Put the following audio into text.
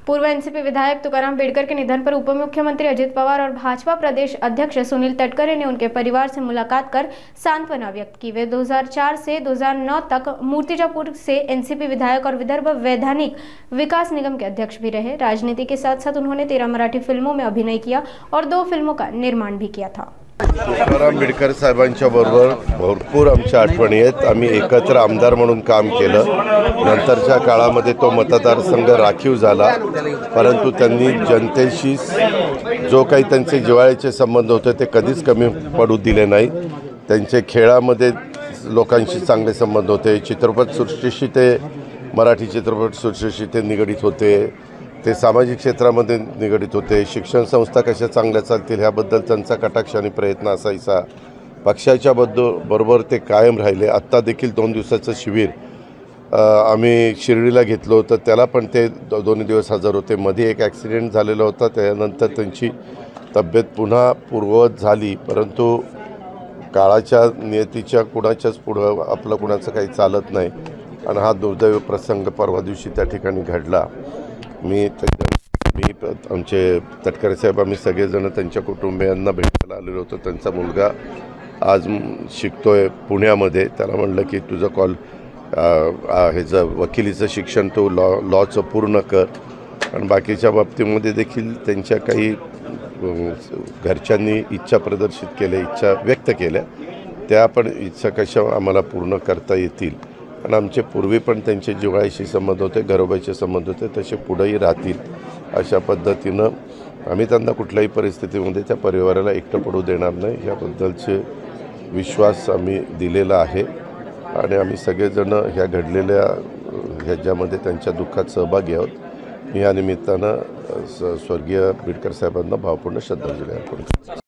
पूर्व एनसीपी विधायक तुकाराम बेड़कर के निधन पर उप मुख्यमंत्री अजित पवार और भाजपा प्रदेश अध्यक्ष सुनील तटकरे ने उनके परिवार से मुलाकात कर सांत्वना व्यक्त की। वे 2004 से 2009 तक मूर्तिजापुर से एनसीपी विधायक और विदर्भ वैधानिक विकास निगम के अध्यक्ष भी रहे। राजनीति के साथ साथ उन्होंने 13 मराठी फिल्मों में अभिनय किया और 2 फिल्मों का निर्माण भी किया था। तुकाराम बेड़कर साहेबांच्या बरोबर भरपूर आमच्या आठवणी आहेत। आम्ही एकत्र आमदार म्हणून काम केलं। नंतरच्या काळामध्ये तो मतदारसंघ राखीव झाला, परंतु त्यांनी जनतेशी जो काही त्यांचे जिव्हाळ्याचे संबंध होते ते कधीच कमी पडू दिले नाही। त्यांचे खेळामध्ये लोकांशी चांगले संबंध होते। चित्रपटसृष्टीशी ते मराठी चित्रपटसृष्टीशी ते निगडित होते। ते सामाजिक क्षेत्रामध्ये निगडित होते। शिक्षण संस्था कशा चांगल्या चालतील ह्याबद्दल त्यांचा कटाक्ष आणि प्रयत्न असायचा। पक्षाच्या बरोबर ते कायम राहिले। आत्ता देखील 2 दिवसाचं शिबिर आम्ही शिर्डीला घेतलं होतं, त्याला पण ते 2 दिवस हजर होते। मध्ये एक ॲक्सिडेंट झालेला होता, त्यानंतर त्यांची तब्येत पुन्हा पूर्ववत झाली, परंतु काळाच्या नियतीच्या कुणाच्याच पुढं आपलं कुणाचं काही चालत नाही आणि हा दुर्दैवी प्रसंग परवा दिवशी त्या ठिकाणी घडला। मी आमचे तटकरे साहेब आम्ही सगळेजण त्यांच्या कुटुंबियांना भेटायला आलेलो होतो। त्यांचा मुलगा आज शिकतोय पुण्यामध्ये। त्याला म्हणलं की तुझं ह्याचं वकिलीचं शिक्षण तू लॉचं पूर्ण कर आणि बाकीच्या बाबतीमध्ये देखील त्यांच्या काही घरच्यांनी इच्छा प्रदर्शित केल्या, इच्छा व्यक्त केल्या, त्या पण इच्छा कशा आम्हाला पूर्ण करता येतील आणि आमचे पूर्वी पण त्यांचे जिव्हाळ्याशी संबंध होते, घरोबाचे संबंध होते, तसे पुढेही राहतील अशा पद्धतीनं आम्ही त्यांना कुठल्याही परिस्थितीमध्ये त्या परिवाराला एकटं पडू देणार नाही याबद्दलचे विश्वास आम्ही दिलेला आहे आणि आम्ही सगळेजण ह्या घडलेल्या ह्याच्यामध्ये त्यांच्या दुःखात सहभागी आहोत। मी या निमित्तानं स्वर्गीय बेड़कर साहेबांना भावपूर्ण श्रद्धांजली अर्पण करतो।